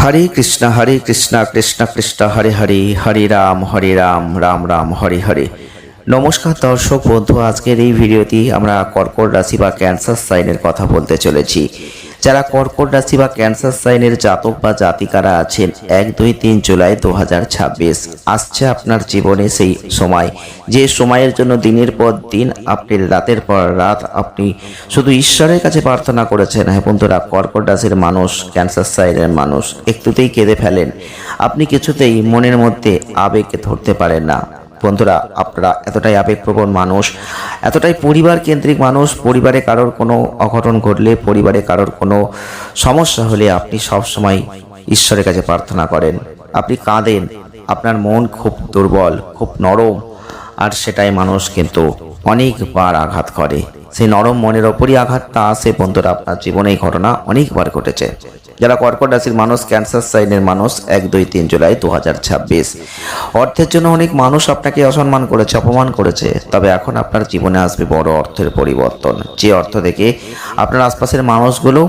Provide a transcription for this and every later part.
হরে কৃষ্ণ কৃষ্ণ কৃষ্ণ হরে হরে, হরে রাম রাম রাম হরে হরে। নমস্কার দর্শক বন্ধু, আজকের এই ভিডিওটি আমরা কর্কট রাশি বা ক্যান্সার সাইনের কথা বলতে চলেছি। যারা কর্কট রাশি বা ক্যান্সার সাইনের জাতক বা জাতিকারা আছেন, 1, 2, 3 জুলাই 2026 আসছে আপনার জীবনে সেই সময়, যে সময়ের জন্য দিনের পর দিন আপনি রাতের পর রাত আপনি শুধু ঈশ্বরের কাছে প্রার্থনা করেছেন। হ্যাঁ বন্ধুরা, কর্কট রাশির মানুষ, ক্যান্সার সাইনের মানুষ একটুতেই কেঁদে ফেলেন। আপনি কিছুতেই মনের মধ্যে আবেগকে ধরতে পারেন না। বন্ধুরা, আপনারা এতটাই আবেগপ্রবণ মানুষ, এতটাই পরিবার কেন্দ্রিক মানুষ। পরিবারে কারোর কোনো অঘটন ঘটলে, পরিবারে কারোর কোনো সমস্যা হলে আপনি সব সময় ঈশ্বরের কাছে প্রার্থনা করেন, আপনি কাঁদেন। আপনার মন খুব দুর্বল, খুব নরম, আর সেটাই মানুষ কিন্তু অনেকবার আঘাত করে। সেই নরম মনের ওপরই আঘাতটা আসে। বন্ধুরা, আপনার জীবনে এই ঘটনা অনেকবার ঘটেছে। যারা কর্কট রাশির মানুষ, ক্যান্সার সাইনের মানুষ, 1, 2, 3 জুলাই 2026 অর্থের জন্য অনেক মানুষ আপনাকে অসম্মান করেছে, অপমান করেছে। তবে এখন আপনার জীবনে আসবে বড় অর্থের পরিবর্তন, যে অর্থ দেখে আপনার আশপাশের মানুষগুলো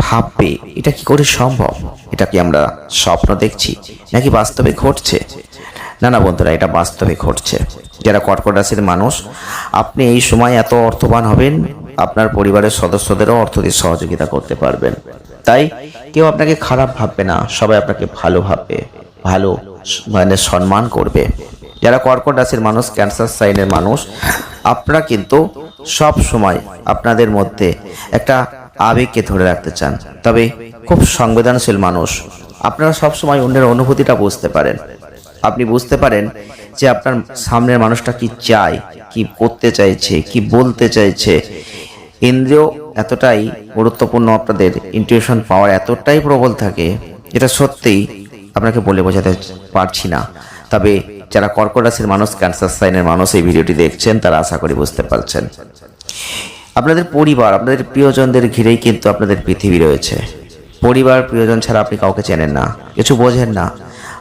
ভাববে এটা কি করে সম্ভব, এটা কি আমরা স্বপ্ন দেখছি নাকি বাস্তবে ঘটছে। না বন্ধুরা, এটা বাস্তবে ঘটছে। যারা কর্কট রাশির মানুষ, আপনি এই সময় এত অর্থবান হবেন, আপনার পরিবারের সদস্যদেরও অর্থ দিয়ে সহযোগিতা করতে পারবেন। তাই কেউ আপনাকে খারাপ ভাববে না, সবাই আপনাকে ভালো ভাববে, ভালো সম্মান করবে। যারা কর্কট রাশির মানুষ, ক্যান্সার সাইনের মানুষ, আপনারা কিন্তু সব সময় আপনাদের মধ্যে একটা আবেগকে ধরে রাখতে চান, তবে খুব সংবেদনশীল মানুষ। আপনারা সব সময় অন্যের অনুভূতিটা বুঝতে পারেন। আপনি বুঝতে পারেন যে আপনার সামনের মানুষটা কি চায়, কি করতে চাইছে, কি বলতে চাইছে। ইন্দ্রিয় এতটাই গুরুত্বপূর্ণ, আপনাদের ইনটিউশন পাওয়ার এতটাই প্রবল থাকে, যেটা সত্যিই আপনাকে বলে বোঝাতে পারছি না। তবে যারা কর্কট রাশির মানুষ, ক্যান্সার সাইনের মানুষ এই ভিডিওটি দেখছেন, তারা আশা করি বুঝতে পারছেন। আপনাদের পরিবার, আপনাদের প্রিয়জনদের ঘিরেই কিন্তু আপনাদের পৃথিবী রয়েছে। পরিবার প্রিয়জন ছাড়া আপনি কাউকে চেনেন না, কিছু বোঝেন না।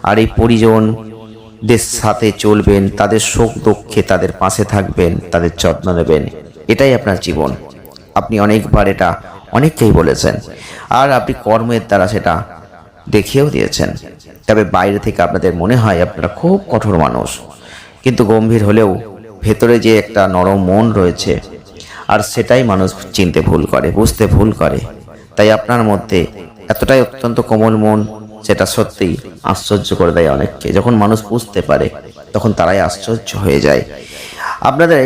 আর এই পরিজনদের সাথে চলবেন, তাদের সুখ দুঃখে তাদের পাশে থাকবেন, তাদের যত্ন নেবেন, এটাই আপনার জীবন। আপনি অনেকবার এটা অনেককেই বলেছেন, আর আপনি কর্মের দ্বারা সেটা দেখিয়েও দিয়েছেন। তবে বাইরে থেকে আপনাদের মনে হয় আপনারা খুব কঠোর মানুষ, কিন্তু গম্ভীর হলেও ভেতরে যে একটা নরম মন রয়েছে, আর সেটাই মানুষ চিনতে ভুল করে, বুঝতে ভুল করে। তাই আপনার মধ্যে এতটাই অত্যন্ত কোমল মন, সেটা সত্যিই আশ্চর্য করে দেয় অনেককে। যখন মানুষ বুঝতে পারে, তখন তারাই আশ্চর্য হয়ে যায়। আপনাদের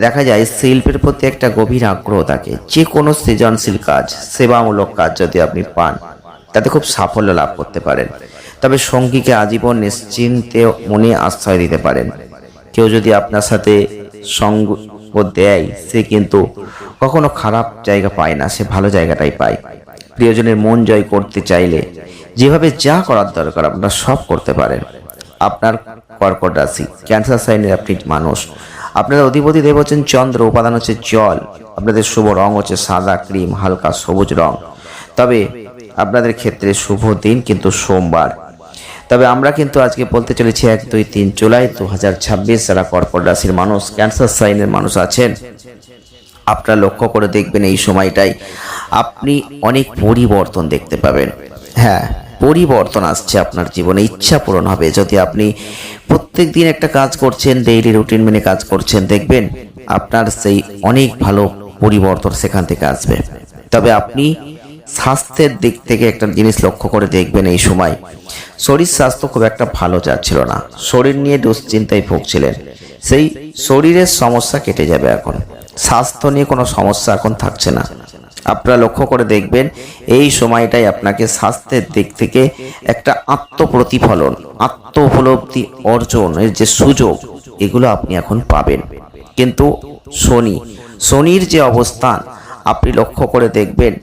দেখা যায় শিল্পের প্রতি একটা গভীর আগ্রহ থাকে। যে কোনো সৃজনশীল কাজ, সেবামূলক কাজ যদি আপনি পান, তাতে খুব সাফল্য লাভ করতে পারেন। তবে সঙ্গীকে আজীবন নিশ্চিন্তে মনে আশ্রয় দিতে পারেন। কেউ যদি আপনার সাথে সঙ্গ দেয়, সে কিন্তু কখনো খারাপ জায়গা পায় না, সে ভালো জায়গাটাই পায়। প্রিয়জনের মন জয় করতে চাইলে যেভাবে যা করার দরকার আপনারা সব করতে পারেন। আপনার কর্কট রাশি, ক্যান্সার সাইনের আপনি মানুষ, আপনাদের অধিপতি দেব হচ্ছেন চন্দ্র, উপাদান হচ্ছে জল। আপনাদের শুভ রং হচ্ছে সাদা, ক্রিম, হালকা সবুজ রং। তবে আপনাদের ক্ষেত্রে শুভ দিন কিন্তু সোমবার। তবে আমরা কিন্তু আজকে বলতে চলেছি 1, 2, 3 জুলাই 2026 যারা কর্কট রাশির মানুষ, ক্যান্সার সাইনের মানুষ আছেন, আপনারা লক্ষ্য করে দেখবেন এই সময়টাই আপনি অনেক পরিবর্তন দেখতে পাবেন। হ্যাঁ, পরিবর্তন আসছে আপনার জীবনে, ইচ্ছা পূরণ হবে। যদি আপনি প্রত্যেক দিন একটা কাজ করছেন, ডেইলি রুটিন মেনে কাজ করছেন, দেখবেন আপনার সেই অনেক ভালো পরিবর্তন সেখান থেকে আসবে। তবে আপনি স্বাস্থ্যের দিক থেকে একটা জিনিস লক্ষ্য করে দেখবেন, এই সময় শরীর স্বাস্থ্য খুব একটা ভালো যাচ্ছিল না, শরীর নিয়ে দুশ্চিন্তায় ভুগছিলেন। সেই শরীরের সমস্যা কেটে যাবে এখন, স্বাস্থ্য নিয়ে কোনো সমস্যা এখন থাকছে না। আপনারা লক্ষ্য করে দেখবেন এই সময়টাই আপনাকে স্বাস্থ্যের দিক থেকে একটা আত্মপ্রতিফলন, আত্ম উপলব্ধি অর্জনের যে সুযোগ, এগুলো আপনি এখন পাবেন। কিন্তু শনির যে অবস্থান আপনি লক্ষ্য করে দেখবেন,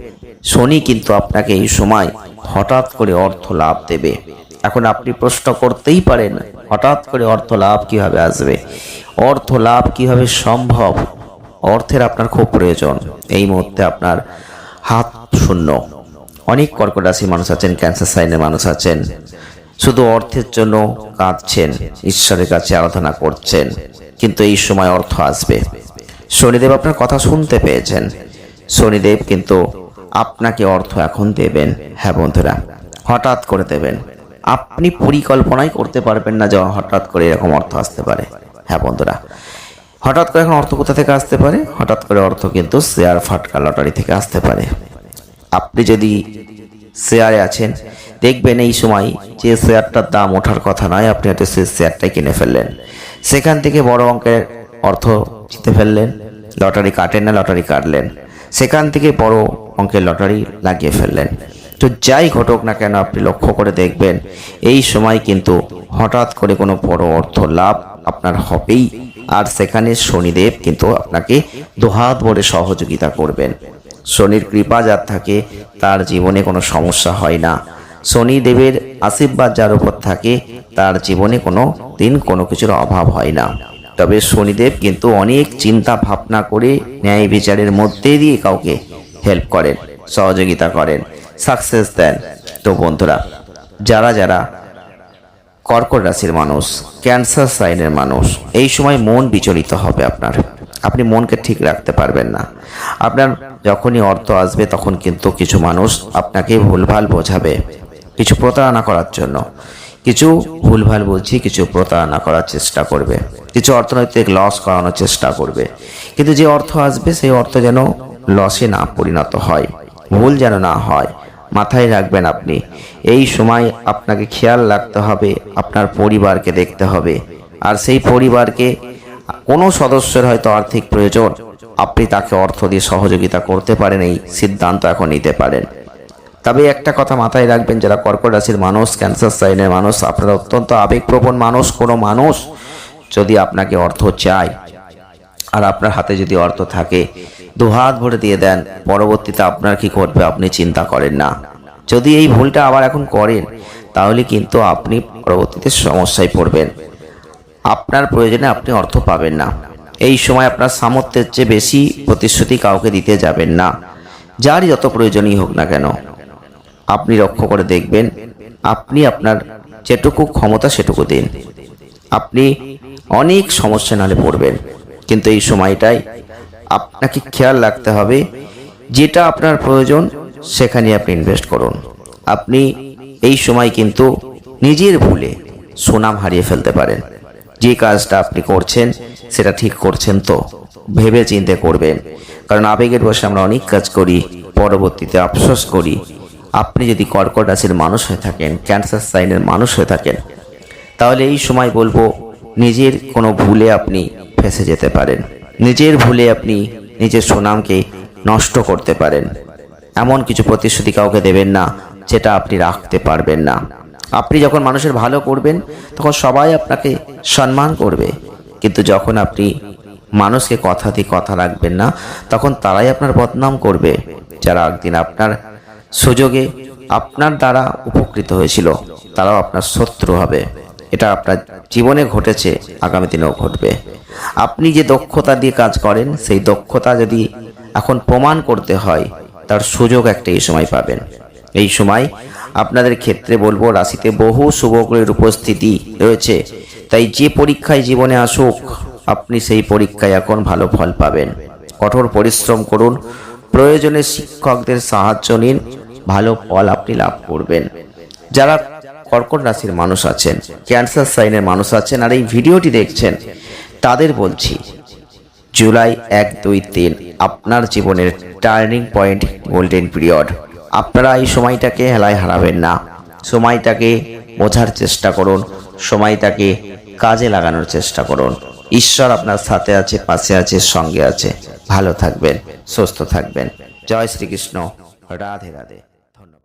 শনি কিন্তু আপনাকে এই সময় হঠাৎ করে অর্থ লাভ দেবে। এখন আপনি প্রশ্ন করতেই পারেন, হঠাৎ করে অর্থ লাভ কিভাবে আসবে, অর্থ লাভ কিভাবে সম্ভব? অর্থের আপনার খুব প্রয়োজন। এই মুহূর্তে আপনার হাত শূন্য। অনেক কর্কট রাশির মানুষ আছেন, ক্যান্সার সাইনের মানুষ আছেন, শুধু অর্থের জন্য কাঁদছেন, ঈশ্বরের কাছে আরাধনা করছেন, কিন্তু এই সময় অর্থ আসবে। শনিদেব আপনার কথা শুনতে পেয়েছেন, শনিদেব কিন্তু আপনাকে অর্থ এখন দেবেন। হ্যাঁ বন্ধুরা, হঠাৎ করে দেবেন। আপনি পরিকল্পনাই করতে পারবেন না যে হঠাৎ করে এরকম অর্থ আসতে পারে। হ্যাঁ বন্ধুরা, হঠাৎ করে এখন অর্থ কোথা থেকে আসতে পারে? হঠাৎ করে অর্থ কিন্তু শেয়ার ফাটকা লটারি থেকে আসতে পারে। আপনি যদি শেয়ারে আছেন, দেখবেন এই সময় যে শেয়ারটার দাম ওঠার কথা নয়, আপনি হয়তো সেই শেয়ারটাই কিনে ফেললেন, সেখান থেকে বড় অঙ্কের অর্থ জিতে ফেললেন। লটারি কাটেন না, লটারি কাটলেন, সেখান থেকে বড় অঙ্কের লটারি লাগিয়ে ফেললেন। তো যাই ঘটুক না কেন, আপনি লক্ষ্য করে দেখবেন এই সময় কিন্তু হঠাৎ করে কোনো বড় অর্থ লাভ আপনার হবেই। আর সেখানে শনিদেব কিন্তু আপনাকে দুহাত ভরে সহযোগিতা করবেন। শনির কৃপা যার থাকে তার জীবনে কোনো সমস্যা হয় না। শনিদেবের আশীর্বাদ যার উপর থাকে তার জীবনে কোনো দিন কোনো কিছুর অভাব হয় না। তবে শনিদেব কিন্তু অনেক চিন্তা ভাবনা করে ন্যায় বিচারের মধ্যে দিয়ে কাউকে হেল্প করেন, সহযোগিতা করেন, সাকসেস দেন। তো বন্ধুরা, যারা যারা কর্কট রাশির মানুষ, ক্যান্সার সাইনের মানুষ, এই সময় মন বিচলিত হবে আপনার। আপনি মনকে ঠিক রাখতে পারবেন না। আপনার যখনই অর্থ আসবে তখন কিন্তু কিছু মানুষ আপনাকে ভুলভাল বোঝাবে, কিছু প্রতারণা করার জন্য, কিছু ভুলভাল বলছি, কিছু প্রতারণা করার চেষ্টা করবে, কিছু অর্থনৈতিক লস করানোর চেষ্টা করবে। কিন্তু যে অর্থ আসবে সেই অর্থ যেন লসে না পরিণত হয়, ভুল যেন না হয়, মাথায় রাখবেন। আপনি এই সময় আপনাকে খেয়াল রাখতে হবে, আপনার পরিবারকে দেখতে হবে। আর সেই পরিবারকে কোনো সদস্যের হয়তো আর্থিক প্রয়োজন, আপনি তাকে অর্থ দিয়ে সহযোগিতা করতে পারেন, এই সিদ্ধান্ত এখন নিতে পারেন। তবে একটা কথা মাথায় রাখবেন, যারা কর্কট রাশির মানুষ, ক্যান্সার সাইনের মানুষ, আপনারা অত্যন্ত আবেগপ্রবণ মানুষ। কোনো মানুষ যদি আপনাকে অর্থ চায় আর আপনার হাতে যদি অর্থ থাকে, দুহাত ভরে দিয়ে দেন, পরবর্তীতে আপনার কি ঘটবে আপনি চিন্তা করেন না। যদি এই ভুলটা আবার এখন করেন, তাহলে কিন্তু আপনি পরবর্তীতে সমস্যায় পড়বেন। আপনার প্রয়োজনে আপনি অর্থ পাবেন না। এই সময় আপনার সামর্থ্যের চেয়ে বেশি প্রতিশ্রুতি কাউকে দিতে যাবেন না, যারই যত প্রয়োজনই হোক না কেন। আপনি লক্ষ্য করে দেখবেন, আপনি আপনার যেটুকু ক্ষমতা সেটুকু দিন। আপনি অনেক সমস্যা নালে পড়বেন, কিন্তু এই সময়টাই আপনাকে খেয়াল রাখতে হবে, যেটা আপনার প্রয়োজন সেখানে আপনি ইনভেস্ট করুন। আপনি এই সময় কিন্তু নিজের ভুলে সুনাম হারিয়ে ফেলতে পারেন। যে কাজটা আপনি করছেন সেটা ঠিক করছেন তো ভেবে চিন্তে করবেন, কারণ আবেগের বশে আমরা অনেক কাজ করি, পরবর্তীতে আফসোস করি। আপনি যদি কর্কট রাশির মানুষ হয়ে থাকেন, ক্যান্সার সাইনের মানুষ হয়ে থাকেন, তাহলে এই সময় বলবো নিজের কোনো ভুলে আপনি ফেঁসে যেতে পারেন, নিজের ভুলে আপনি নিজের সুনামকে নষ্ট করতে পারেন। এমন কিছু প্রতিশ্রুতি কাউকে দেবেন না যেটা আপনি রাখতে পারবেন না। আপনি যখন মানুষের ভালো করবেন তখন সবাই আপনাকে সম্মান করবে, কিন্তু যখন আপনি মানুষকে কথা দিয়ে কথা রাখবেন না, তখন তারাই আপনার বদনাম করবে। যারা একদিন আপনার সুযোগে আপনার দ্বারা উপকৃত হয়েছিল, তারাও আপনার শত্রু হবে। এটা আপনার জীবনে ঘটেছে, আগামী দিনেও ঘটবে। আপনি যে দক্ষতা দিয়ে কাজ করেন, সেই দক্ষতা যদি এখন প্রমাণ করতে হয়, তার সুযোগ একটা এই সময় পাবেন। এই সময় আপনাদের ক্ষেত্রে বলবো, রাশিতে বহু শুভগ্রহের উপস্থিতি রয়েছে, তাই যে পরীক্ষায় জীবনে আসুক, আপনি সেই পরীক্ষায় এখন ভালো ফল পাবেন। কঠোর পরিশ্রম করুন, প্রয়োজনে শিক্ষকদের সাহায্য নিন, ভালো ফল আপনি লাভ করবেন। যারা কর্কট রাশির মানুষ আছেন, ক্যান্সার সাইনের মানুষ আছেন আর এই ভিডিওটি দেখছেন, তাদের বলছি জুলাই 1, 2, 3 আপনার জীবনের টার্নিং পয়েন্ট, গোল্ডেন পিরিয়ড। আপনারা এই সময়টাকে হেলায় হারাবেন না, সময়টাকে বোঝার চেষ্টা করুন, সময়টাকে কাজে লাগানোর চেষ্টা করুন। ঈশ্বর আপনার সাথে আছে, পাশে আছে, সঙ্গে আছে। ভালো থাকবেন, সুস্থ থাকবেন। জয় শ্রীকৃষ্ণ, রাধে রাধে।